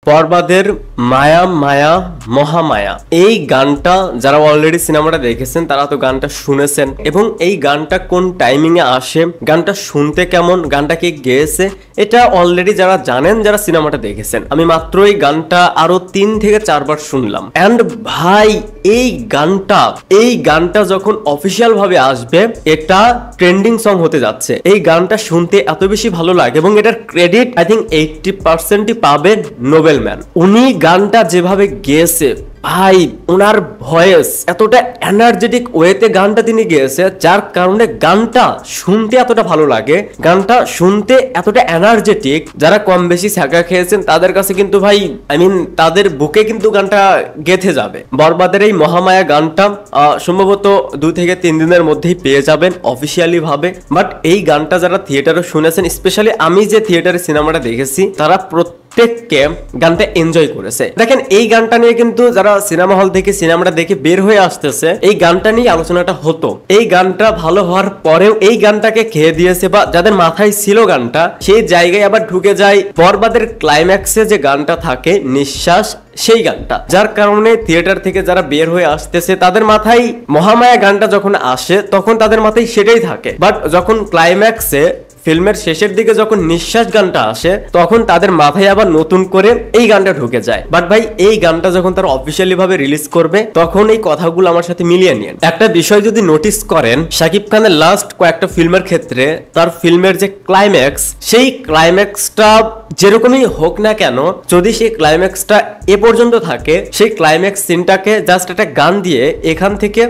বরবাদের মায়া মায়া মহামায়া এই গানটা যারা অলরেডি সিনেমাটা দেখেছেন তারা তো গানটা শুনেছেন এবং এই গানটা কোন টাইমিং এ আসে, গানটা শুনতে কেমন, গানটা কে গেয়েছে এটা অলরেডি যারা জানেন, যারা সিনেমাটা দেখেছেন। আমি মাত্র এই গানটা আরো 3 থেকে 4 বার শুনলাম এন্ড ভাই এই গানটা যখন অফিসিয়াল ভাবে আসবে এটা ট্রেন্ডিং সং হতে যাচ্ছে। এই গানটা শুনতে এত বেশি ভালো লাগে এবং এটার ক্রেডিট আই থিঙ্ক 80% পাবে নোবেল ম্যান। উনি গানটা যেভাবে গেয়েছে ভাই, ওনার ভয়েস এতটা এনার্জেটিক ওয়েতে গানটা তিনি গেয়েছে যার কারণে গানটা শুনতে এতটা ভালো লাগে, গানটা শুনতে এতটা এনার্জেটিক। যারা কম বেশি ছ্যাঁকা খেয়েছেন তাদের কাছে কিন্তু ভাই তাদের বুকে কিন্তু গানটা গেঁথে যাবে। বরবাদের এই মহামায়া গানটা সম্ভবত 2 থেকে 3 দিনের মধ্যেই পেয়ে যাবেন অফিসিয়ালি ভাবে। বাট এই গানটা যারা থিয়েটারে শুনেছেন, স্পেশালি আমি যে থিয়েটারে সিনেমাটা দেখেছি তারা প্রত্যেককে গানটা এনজয় করেছে। দেখেন এই গানটা নিয়ে কিন্তু যারা সিনেমা হল থেকে সিনেমাটা দেখে বের হয়ে আসতেছে এই গানটা নিয়ে আলোচনাটা হতো। এই গানটা ভালো হওয়ার পরেও এই গানটাকে খেয়ে দিয়েছে বা যাদের মাথায় ছিল গানটা সেই জায়গায় আবার ঢুকে যায় বরবাদের ক্লাইম্যাক্সে যে গানটা থাকে নিঃশ্বাস, সেই গানটা, যার কারণে থিয়েটার থেকে যারা বের হয়ে আসতেছে তাদের মাথায় মহামায়া গানটা যখন আসে তখন তাদের মাথায় সেটাই থাকে। বাট যখন ক্লাইম্যাক্সে ফিল্মের শেষের দিকে যখন নিঃশ্বাস গানটা আসে তখন তাদের মাথায় আবার নতুন করে এই গানটা ঢুকে যায়। বাট ভাই এই গানটা যখন তারা অফিসিয়ালি ভাবে রিলিজ করবে তখন এই কথাগুলো আমার সাথে মিলিয়ে নিন। একটা বিষয় যদি নোটিস করেন, শাকিব খানের লাস্ট কয়েকটা ফিল্মের ক্ষেত্রে তার ফিল্মের যে ক্লাইম্যাক্স, সেই ক্লাইম্যাক্সটা যেরকমই হোক না কেন, যদি সেই ক্লাইম্যাক্সটা এ পর্যন্ত থাকে, সেই ক্লাইম্যাক্স সিনটাকে জাস্ট একটা গান দিয়ে এখান থেকে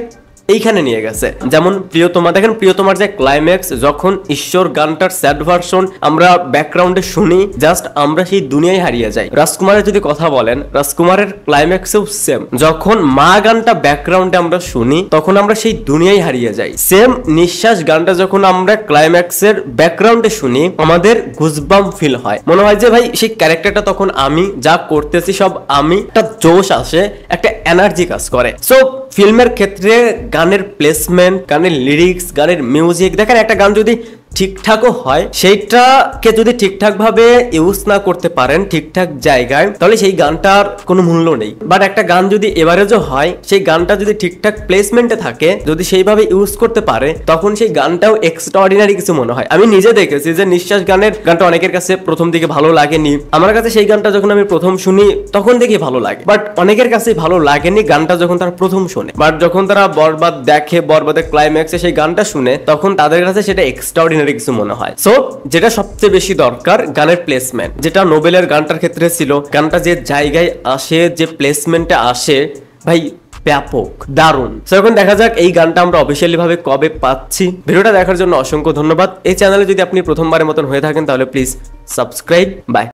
এইখানে নিয়ে গেছে। যেমন প্রিয়তমা, দেখেন প্রিয়তমার যে ক্লাইম্যাক্স, যখন ঈশ্বর গানটার স্যাড ভার্সন আমরা ব্যাকগ্রাউন্ডে শুনি জাস্ট আমরা সেই দুনিয়ায় হারিয়ে যাই। রাজকুমারের যদি কথা বলেন, রাজকুমারের ক্লাইম্যাক্সেও সেম, যখন মা গানটা ব্যাকগ্রাউন্ডে আমরা শুনি তখন আমরা সেই দুনিয়ায় হারিয়ে যাই। সেম নিঃশ্বাস গানটা যখন আমরা ক্লাইম্যাক্সের ব্যাকগ্রাউন্ডে শুনি আমাদের গুজবাম ফিল হয়, মনে হয় যে ভাই সেই ক্যারেক্টারটা তখন আমি যা করতেছি সব আমি, একটা জোশ আসে, একটা এনার্জি কাজ করে। সো ফিল্মের ক্ষেত্রে গানের প্লেসমেন্ট, গানের লিরিক্স, গানের মিউজিক, দেখেন একটা গান যদি ঠিকঠাকও হয় সেইটাকে যদি ঠিকঠাক ভাবে ইউজ না করতে পারেন ঠিকঠাক জায়গায় তাহলে সেই গানটার কোনো মূল্য নেই। বাট একটা গান যদি এভারেজও হয়, সেই গানটা যদি ঠিকঠাক প্লেসমেন্টে থাকে, যদি সেইভাবে ইউজ করতে পারে তখন সেই গানটাও এক্সট্রাঅর্ডিনারি কিছু মনে হয়। আমি নিজে দেখেছি যে নিঃশ্বাস গানের গানটা অনেকের কাছে প্রথম দিকে ভালো লাগেনি, আমার কাছে সেই গানটা যখন আমি প্রথম শুনি তখন দেখি ভালো লাগে, বাট অনেকের কাছে ভালো লাগেনি গানটা যখন তারা প্রথম শুনে। বাট যখন তারা বরবাদ দেখে, বরবাদের ক্লাইম্যাক্সে সেই গানটা শুনে তখন তাদের কাছে সেটা এক্সট্রাঅর্ডিনারি কিছু মনে হয়। সো যেটা সবচেয়ে বেশি দরকার গানের প্লেসমেন্ট, যেটা নোবেলের গানটার ক্ষেত্রে ছিল, গানটা যে জায়গায় আসে, যে প্লেসমেন্টে আসে ভাই ব্যাপক, দারুণ। সো এখন দেখা যাক এই গানটা আমরা অফিসিয়ালি ভাবে কবে পাচ্ছি। ভিডিওটা দেখার জন্য অসংখ্য ধন্যবাদ। এই চ্যানেলে যদি আপনি প্রথমবারের মতন হয়ে থাকেন তাহলে প্লিজ সাবস্ক্রাইব। বাই।